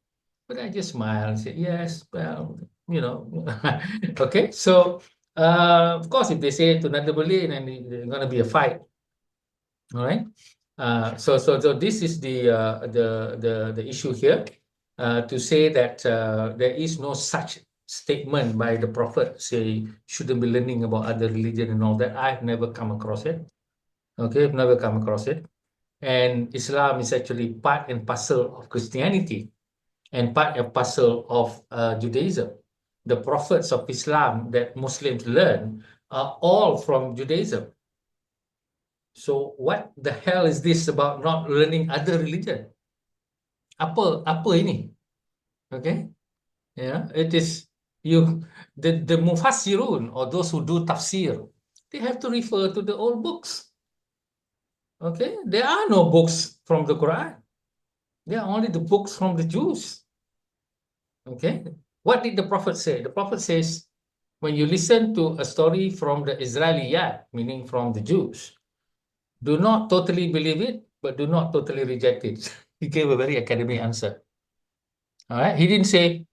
But I just smile and say, yes, well, okay. So, of course, if they say it to another Malay, then there's going to be a fight. All right. So this is the issue here, to say that there is no such statement by the Prophet say shouldn't be learning about other religion and all that. I've never come across it. Okay, I've never come across it. And Islam is actually part and parcel of Christianity and part and parcel of Judaism. The prophets of Islam that Muslims learn are all from Judaism. So what the hell is this about not learning other religion? Apa ini? Okay, yeah, it is the mufassirun, or those who do tafsir, they have to refer to the old books. Okay, there are no books from the Quran. There are only the books from the Jews. Okay, what did the Prophet say? The Prophet says, when you listen to a story from the Israeliyat, meaning from the Jews, do not totally believe it, but do not totally reject it. He gave a very academic answer. All right, he didn't say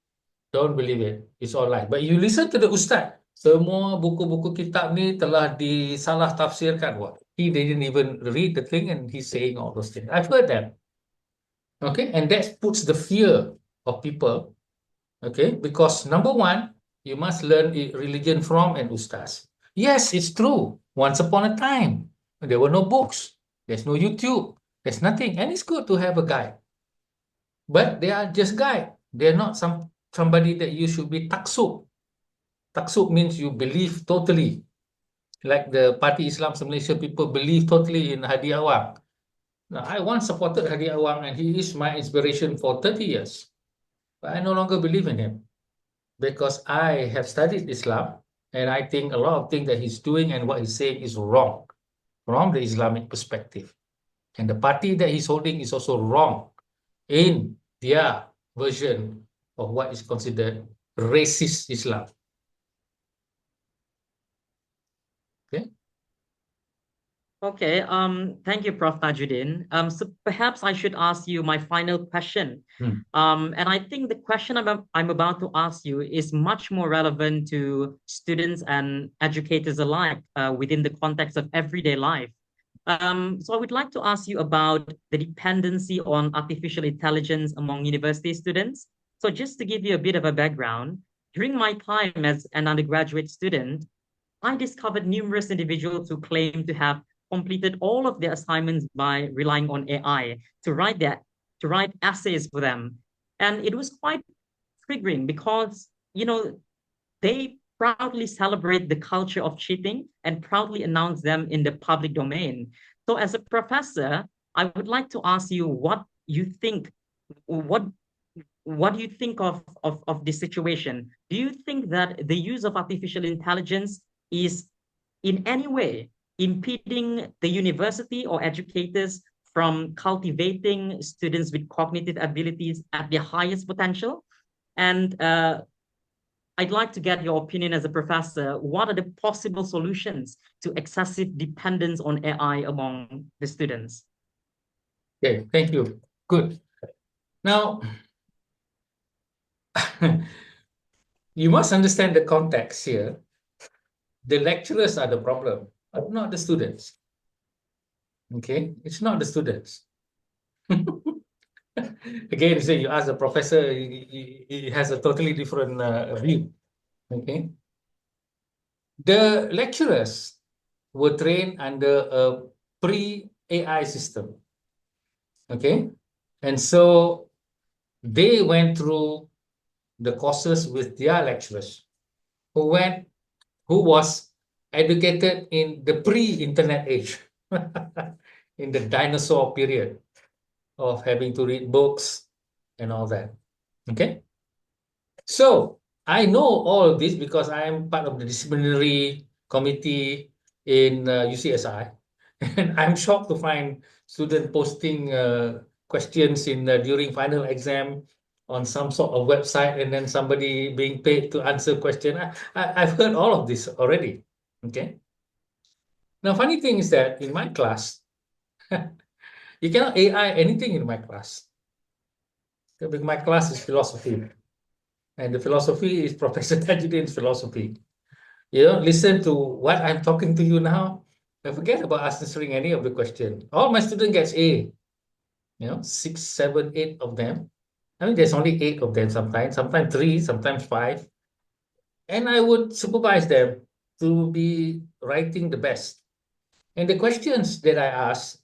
don't believe it, it's all right. But you listen to the Ustaz. Semua buku-buku kitab ni telah disalah tafsirkan. What? He didn't even read the thing and he's saying all those things. I've heard that. Okay, and that puts the fear of people. Okay, because number one, you must learn religion from an Ustaz. Yes, it's true. Once upon a time, there were no books. There's no YouTube. There's nothing. And it's good to have a guide. But they are just guide. They're not somebody that you should be taksub. Taksub means you believe totally. Like the Parti Islam Malaysia people believe totally in Hadi Awang. Now, I once supported Hadi Awang and he is my inspiration for 30 years. But I no longer believe in him because I have studied Islam and I think a lot of things that he's doing and what he's saying is wrong from the Islamic perspective. And the party that he's holding is also wrong in their version of what is considered racist Islam. Okay. Okay, thank you, Prof. Tajuddin. So perhaps I should ask you my final question. Hmm. And I think the question I'm about to ask you is much more relevant to students and educators alike within the context of everyday life. So I would like to ask you about the dependency on artificial intelligence among university students. So just to give you a bit of a background, during my time as an undergraduate student, I discovered numerous individuals who claim to have completed all of their assignments by relying on AI to write essays for them. And it was quite triggering because, they proudly celebrate the culture of cheating and proudly announce them in the public domain. So as a professor, I would like to ask you what what do you think of this situation? Do you think that the use of artificial intelligence is in any way impeding the university or educators from cultivating students with cognitive abilities at their highest potential? And I'd like to get your opinion as a professor. What are the possible solutions to excessive dependence on AI among the students? Okay, thank you. Good. Now, you must understand the context here. The lecturers are the problem, but not the students. Okay, it's not the students. Again, say you ask the professor, he has a totally different view. Okay, the lecturers were trained under a pre-AI system. Okay, and so they went through the courses with their lecturers who was educated in the pre-internet age, in the dinosaur period of having to read books and all that. Okay, so I know all of this because I am part of the disciplinary committee in UCSI, and I'm shocked to find students posting questions in during final exam on some sort of website, and then somebody being paid to answer question. I've heard all of this already. Okay. Now, funny thing is that in my class, you cannot AI anything in my class. My class is philosophy, and the philosophy is Professor Tajuddin's philosophy. You know, listen to what I'm talking to you now. I forget about answering any of the question. All my student gets A. You know, 6, 7, 8 of them. I mean, there's only 8 of them sometimes 3, sometimes 5. And I would supervise them to be writing the best. And the questions that I ask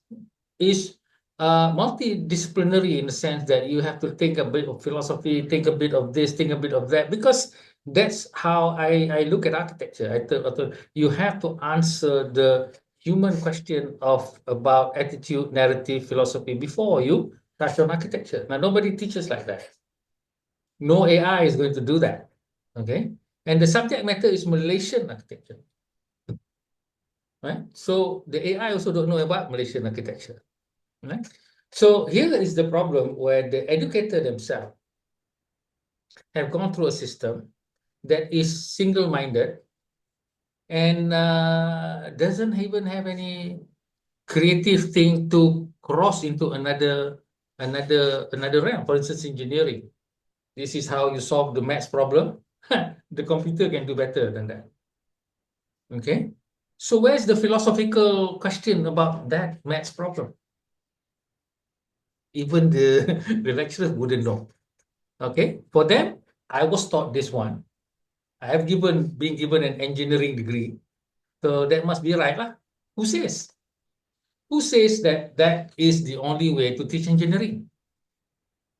is multidisciplinary in the sense that you have to think a bit of philosophy, think a bit of this, think a bit of that, because that's how I look at architecture. I thought you have to answer the human question of about attitude, narrative, philosophy before you touch on architecture. Now, nobody teaches like that. No AI is going to do that. Okay. And the subject matter is Malaysian architecture. Right? So the AI also don't know about Malaysian architecture. Right? So here is the problem where the educator themselves have gone through a system that is single-minded and doesn't even have any creative thing to cross into another realm. For instance, engineering. This is how you solve the maths problem. The computer can do better than that. Okay. So where's the philosophical question about that maths problem? Even the lecturers wouldn't know. Okay. For them, I was taught this one. I have been given an engineering degree. So that must be right, lah. Who says? Who says that that is the only way to teach engineering?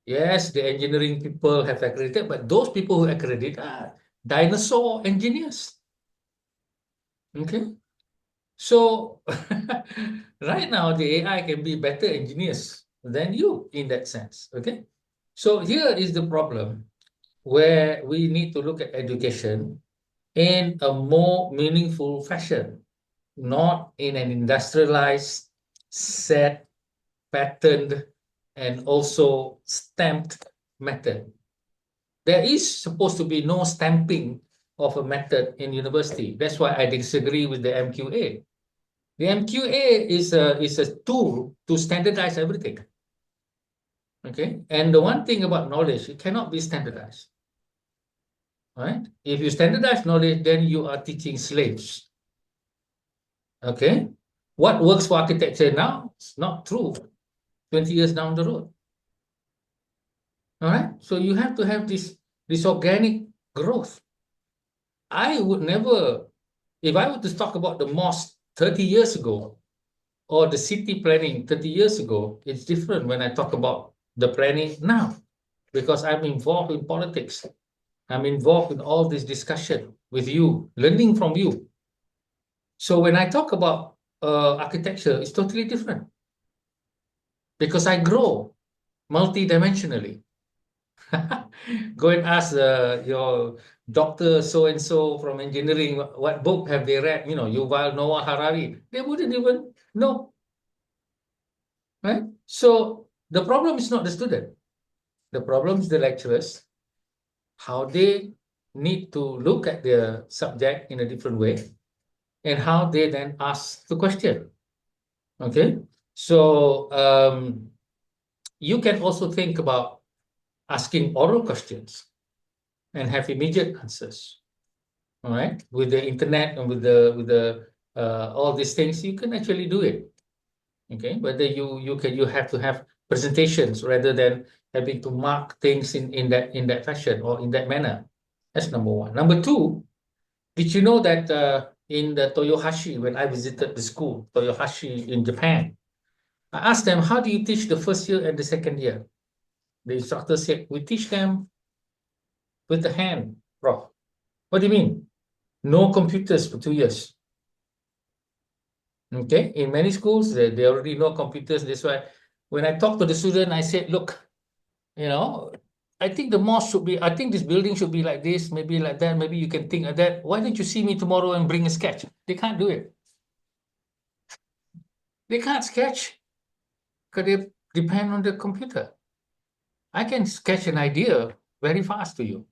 Yes, the engineering people have accredited, but those people who accredit are dinosaur engineers. Okay. So right now, the AI can be better engineers than you in that sense. Okay. So here is the problem where we need to look at education in a more meaningful fashion, not in an industrialized, set, patterned, and also stamped method. There is supposed to be no stamping of a method in university. That's why I disagree with the MQA. The MQA is a tool to standardize everything. Okay, and the one thing about knowledge, it cannot be standardized. Right? If you standardize knowledge, then you are teaching slaves. Okay, what works for architecture now is not true 20 years down the road. All right, so you have to have this organic growth. I would never, if I were to talk about the mosque 30 years ago or the city planning 30 years ago, it's different when I talk about the planning now, because I'm involved in politics. I'm involved in all this discussion with you, learning from you. So when I talk about architecture, it's totally different because I grow multidimensionally. Go and ask your doctor so-and-so from engineering, what book have they read? You know, Yuval Noah Harari. They wouldn't even know, right? So the problem is not the student. The problem is the lecturers, how they need to look at their subject in a different way and how they then ask the question, okay? So you can also think about asking oral questions and have immediate answers. All right, with the internet and with the all these things, you can actually do it. Okay, whether you have to have presentations rather than having to mark things in that fashion or in that manner. That's number one. Number two, did you know that in the Toyohashi, when I visited the school, Toyohashi in Japan, I asked them, how do you teach the first year and the second year? The instructor said, we teach them with the hand, Prof. What do you mean? No computers for 2 years. Okay, in many schools, they already know computers. That's why when I talk to the student, I said, look, you know, I think the mosque should be, I think this building should be like this, maybe like that, maybe you can think of that. Why don't you see me tomorrow and bring a sketch? They can't do it. They can't sketch because they depend on the computer. I can sketch an idea very fast to you.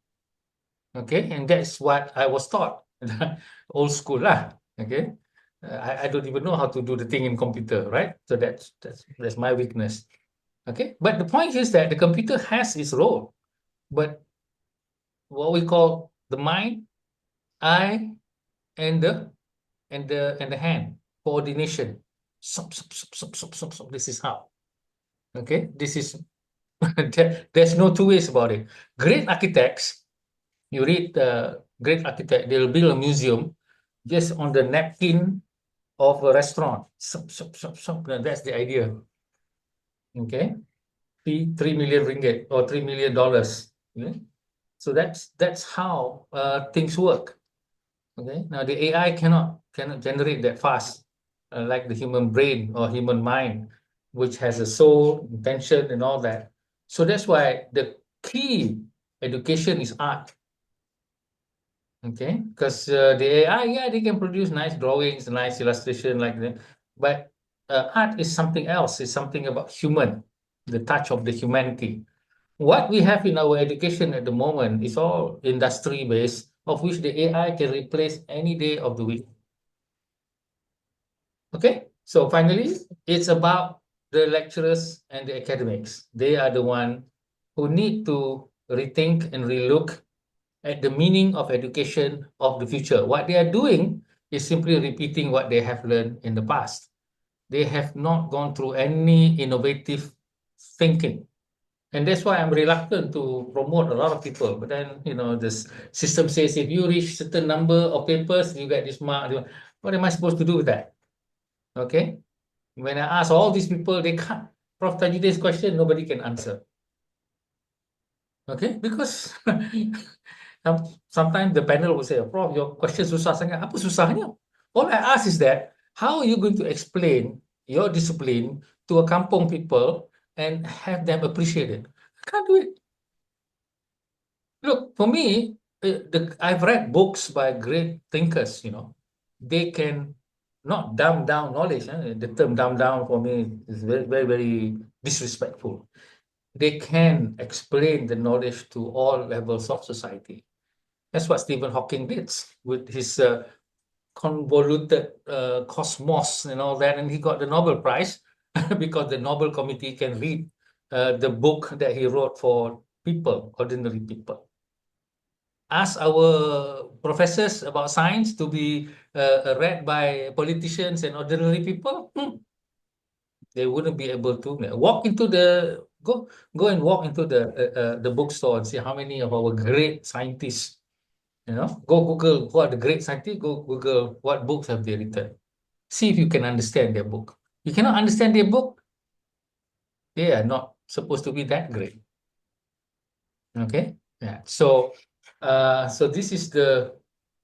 Okay, and that's what I was taught. Old school lah. Okay, I don't even know how to do the thing in computer, right? So that's my weakness. Okay, but the point is that the computer has its role, but what we call the mind, eye, and the hand coordination. This is how. Okay, this is there's no two ways about it. Great architects, you read the great architect, they'll build a museum just on the napkin of a restaurant. That's the idea. Okay, fee 3 million ringgit or $3 million. Okay? So that's how things work. Okay, now the AI cannot generate that fast, like the human brain or human mind, which has a soul, intention, and all that. So that's why the key education is art. Okay, because the AI, yeah, they can produce nice drawings, nice illustration like that, but art is something else. It's something about human, the touch of the humanity. What we have in our education at the moment is all industry based, of which the AI can replace any day of the week. Okay, so finally, it's about the lecturers and the academics. They are the one who need to rethink and relook at the meaning of education of the future. What they are doing is simply repeating what they have learned in the past. They have not gone through any innovative thinking. And that's why I'm reluctant to promote a lot of people. But then, you know, this system says if you reach certain number of papers, you get this mark. What am I supposed to do with that? Okay. When I ask all these people, they can't. Prof. Tajudin's question, nobody can answer. Okay, because sometimes the panel will say, Prof, your question susah sangat. Apa susahnya? All I ask is that, how are you going to explain your discipline to a kampong people and have them appreciate it? I can't do it. Look, for me, I've read books by great thinkers, you know. They can not dumb down knowledge. The term dumb down for me is very, very, very disrespectful. They can explain the knowledge to all levels of society. That's what Stephen Hawking did with his convoluted cosmos and all that, and he got the Nobel Prize because the Nobel Committee can read the book that he wrote for people, ordinary people. Ask our professors about science to be read by politicians and ordinary people. They wouldn't be able to walk into the go and walk into the bookstore and see how many of our great scientists, go Google who are the great scientists, go Google what books have they written. See if you can understand their book. You cannot understand their book, they are not supposed to be that great. Okay, yeah. So this is the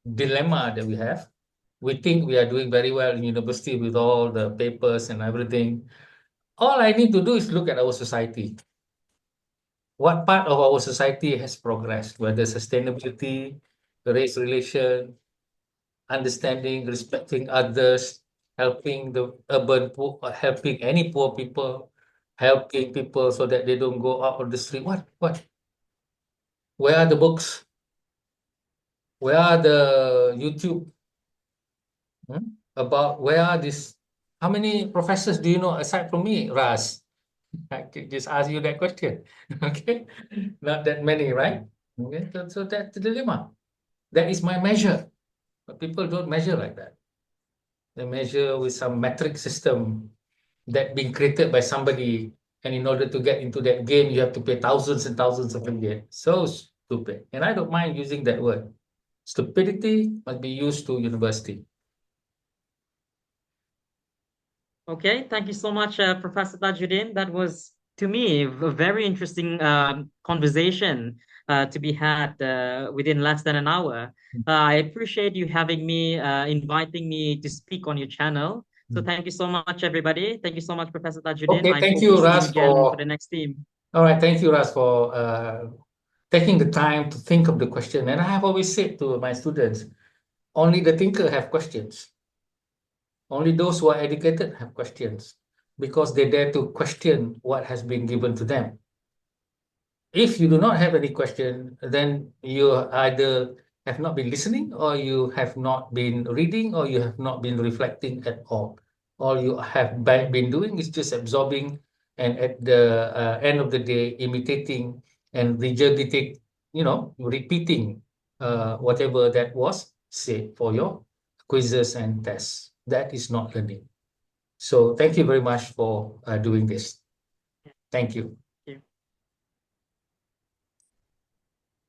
dilemma that we have. We think we are doing very well in university with all the papers and everything. All I need to do is look at our society. What part of our society has progressed, whether sustainability, race relation, understanding, respecting others, helping the urban poor, helping any poor people, helping people so that they don't go out on the street. What? Where are the books? Where are the YouTube? About where are these? How many professors do you know aside from me, Raz? I can just ask you that question. Okay, not that many, right? Okay, so that's the dilemma. That is my measure, but people don't measure like that. They measure with some metric system that being created by somebody, and in order to get into that game, you have to pay thousands and thousands of ringgit. So stupid, and I don't mind using that word. Stupidity must be used to university. Okay, thank you so much, Professor Tajuddin. That was, to me, a very interesting conversation to be had within less than an hour. I appreciate you having me, inviting me to speak on your channel. So thank you so much, everybody. Thank you so much, Professor Tajuddin. Okay, I thank hope we you, see you Raz, again for for the next team. all right. Thank you, Raz, for taking the time to think of the question. And I have always said to my students, only the thinker have questions. Only those who are educated have questions because they dare to question what has been given to them. If you do not have any question, then you either have not been listening, or you have not been reading, or you have not been reflecting at all. All you have been doing is just absorbing, and at the end of the day, imitating and regurgitate, repeating whatever that was said for your quizzes and tests. That is not learning. So thank you very much for doing this. Thank you.